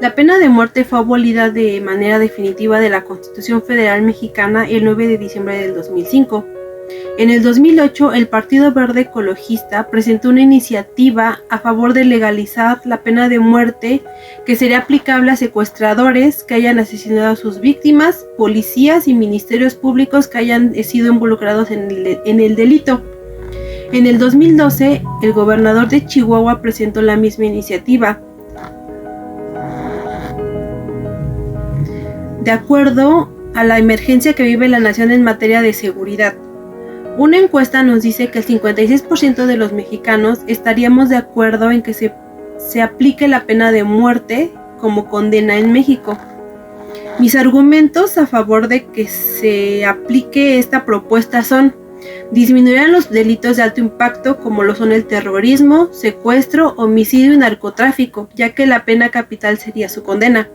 La pena de muerte fue abolida de manera definitiva de la Constitución Federal Mexicana el 9 de diciembre del 2005. En el 2008, el Partido Verde Ecologista presentó una iniciativa a favor de legalizar la pena de muerte que sería aplicable a secuestradores que hayan asesinado a sus víctimas, policías y ministerios públicos que hayan sido involucrados en el delito. En el 2012, el gobernador de Chihuahua presentó la misma iniciativa. De acuerdo a la emergencia que vive la nación en materia de seguridad, una encuesta nos dice que el 56% de los mexicanos estaríamos de acuerdo en que se aplique la pena de muerte como condena en México. Mis argumentos a favor de que se aplique esta propuesta son: disminuirán los delitos de alto impacto como lo son el terrorismo, secuestro, homicidio y narcotráfico, ya que la pena capital sería su condena.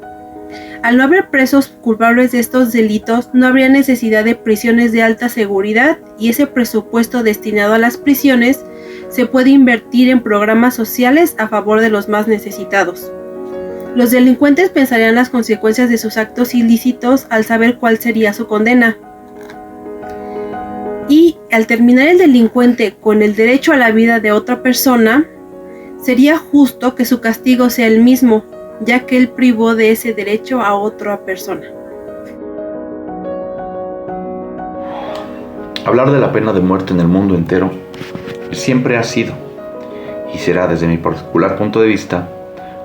Al no haber presos culpables de estos delitos, no habría necesidad de prisiones de alta seguridad y ese presupuesto destinado a las prisiones se puede invertir en programas sociales a favor de los más necesitados. Los delincuentes pensarían las consecuencias de sus actos ilícitos al saber cuál sería su condena. Y al terminar el delincuente con el derecho a la vida de otra persona, sería justo que su castigo sea el mismo, ya que él privó de ese derecho a otra persona. Hablar de la pena de muerte en el mundo entero siempre ha sido, y será desde mi particular punto de vista,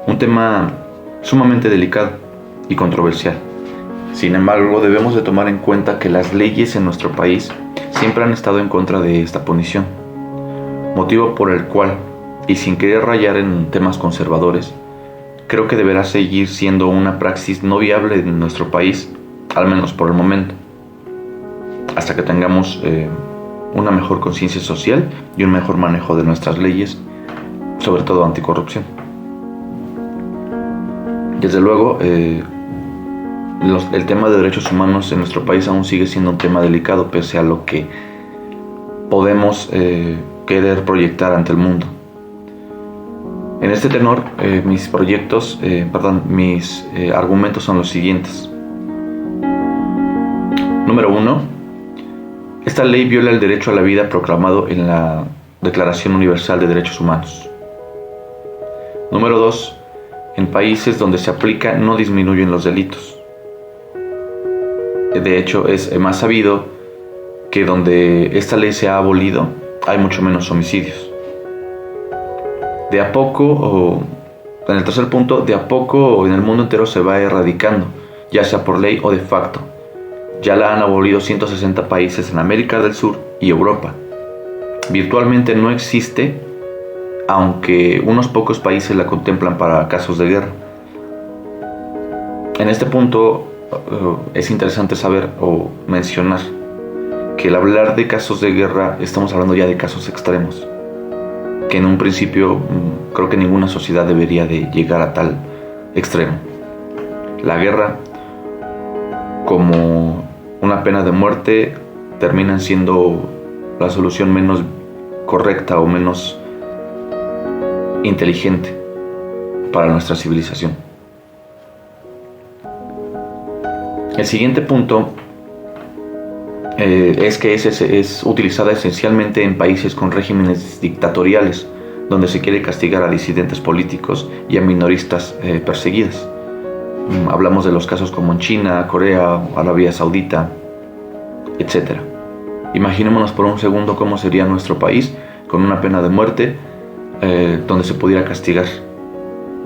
un tema sumamente delicado y controversial. Sin embargo, debemos de tomar en cuenta que las leyes en nuestro país siempre han estado en contra de esta punición, motivo por el cual, y sin querer rayar en temas conservadores, creo que deberá seguir siendo una praxis no viable en nuestro país, al menos por el momento, hasta que tengamos una mejor conciencia social y un mejor manejo de nuestras leyes, sobre todo anticorrupción. Desde luego, el tema de derechos humanos en nuestro país aún sigue siendo un tema delicado, pese a lo que podemos querer proyectar ante el mundo. En este tenor, mis argumentos son los siguientes. Número 1. Esta ley viola el derecho a la vida proclamado en la Declaración Universal de Derechos Humanos. Número 2. En países donde se aplica no disminuyen los delitos. De hecho, es más sabido que donde esta ley se ha abolido, hay mucho menos homicidios. De a poco, en el tercer punto, de a poco en el mundo entero se va erradicando, ya sea por ley o de facto. Ya la han abolido 160 países en América del Sur y Europa. Virtualmente no existe, aunque unos pocos países la contemplan para casos de guerra. En este punto es interesante saber o mencionar que al hablar de casos de guerra estamos hablando ya de casos extremos, que en un principio creo que ninguna sociedad debería de llegar a tal extremo. La guerra, como una pena de muerte, terminan siendo la solución menos correcta o menos inteligente para nuestra civilización. El siguiente punto es que es utilizada esencialmente en países con regímenes dictatoriales, donde se quiere castigar a disidentes políticos y a minoristas perseguidas. Hablamos de los casos como en China, Corea, Arabia Saudita, etc. Imaginémonos por un segundo cómo sería nuestro país con una pena de muerte donde se pudiera castigar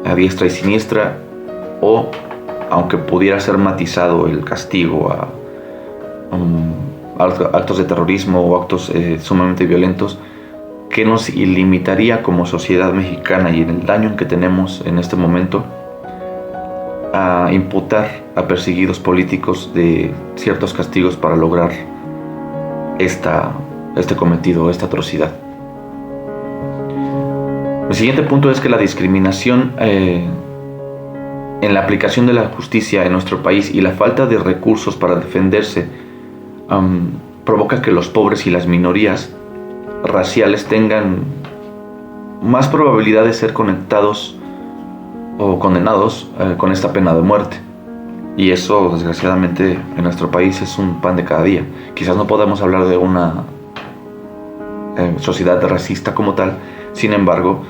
a diestra y siniestra, o aunque pudiera ser matizado el castigo a actos de terrorismo o actos sumamente violentos, que nos limitaría como sociedad mexicana y en el daño que tenemos en este momento a imputar a perseguidos políticos de ciertos castigos para lograr este cometido, esta atrocidad. El siguiente punto es que la discriminación en la aplicación de la justicia en nuestro país y la falta de recursos para defenderse provoca que los pobres y las minorías raciales tengan más probabilidad de ser conectados o condenados con esta pena de muerte. Y eso, desgraciadamente, en nuestro país es un pan de cada día. Quizás no podamos hablar de una sociedad racista como tal, sin embargo,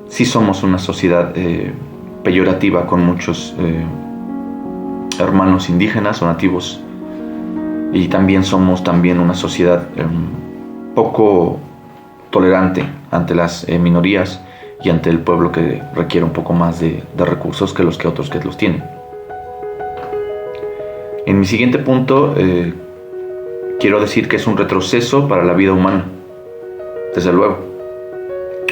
sí somos una sociedad peyorativa con muchos hermanos indígenas o nativos, y también somos una sociedad poco tolerante ante las minorías y ante el pueblo que requiere un poco más de recursos que otros que los tienen. En mi siguiente punto, quiero decir que es un retroceso para la vida humana. Desde luego,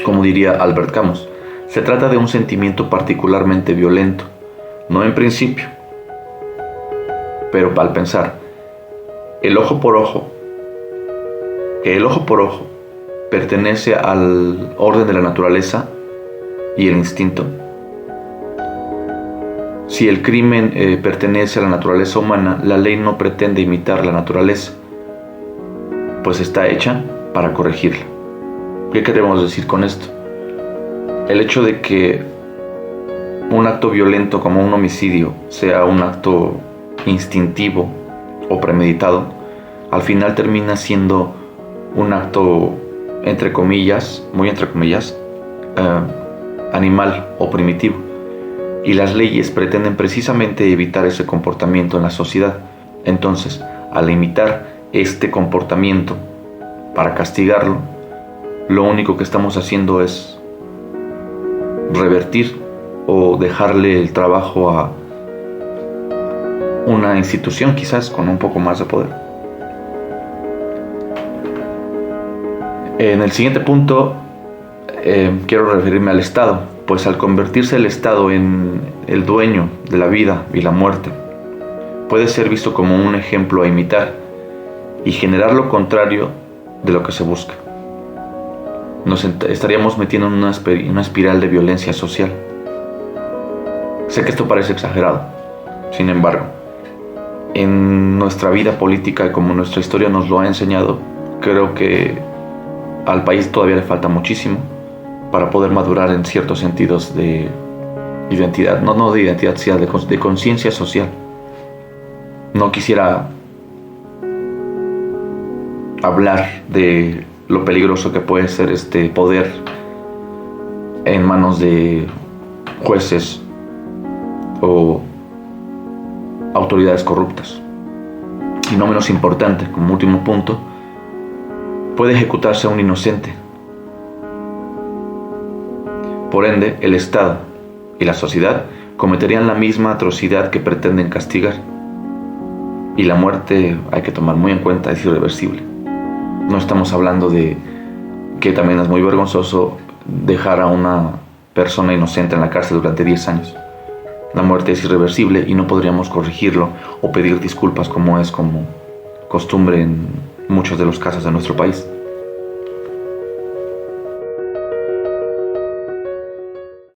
como diría Albert Camus, se trata de un sentimiento particularmente violento, no en principio, pero al pensar, que el ojo por ojo pertenece al orden de la naturaleza y el instinto. Si el crimen pertenece a la naturaleza humana, la ley no pretende imitar la naturaleza, pues está hecha para corregirla. ¿Qué queremos decir con esto? El hecho de que un acto violento como un homicidio sea un acto instintivo o premeditado, al final termina siendo un acto, entre comillas, muy entre comillas, animal o primitivo. Y las leyes pretenden precisamente evitar ese comportamiento en la sociedad. Entonces, al imitar este comportamiento para castigarlo, lo único que estamos haciendo es revertir o dejarle el trabajo a una institución quizás con un poco más de poder. En el siguiente punto quiero referirme al Estado, pues al convertirse el Estado en el dueño de la vida y la muerte, puede ser visto como un ejemplo a imitar y generar lo contrario de lo que se busca. Nos estaríamos metiendo en una espiral de violencia social. Sé que esto parece exagerado, sin embargo, en nuestra vida política y como nuestra historia nos lo ha enseñado, creo que al país todavía le falta muchísimo para poder madurar en ciertos sentidos de identidad, no de identidad, sino de conciencia social. No quisiera hablar de lo peligroso que puede ser este poder en manos de jueces o autoridades corruptas. Y no menos importante, como último punto, puede ejecutarse a un inocente. Por ende, el Estado y la sociedad cometerían la misma atrocidad que pretenden castigar. Y la muerte, hay que tomar muy en cuenta, es irreversible. No estamos hablando de que también es muy vergonzoso dejar a una persona inocente en la cárcel durante 10 años. La muerte es irreversible y no podríamos corregirlo o pedir disculpas como es como costumbre en muchos de los casos de nuestro país.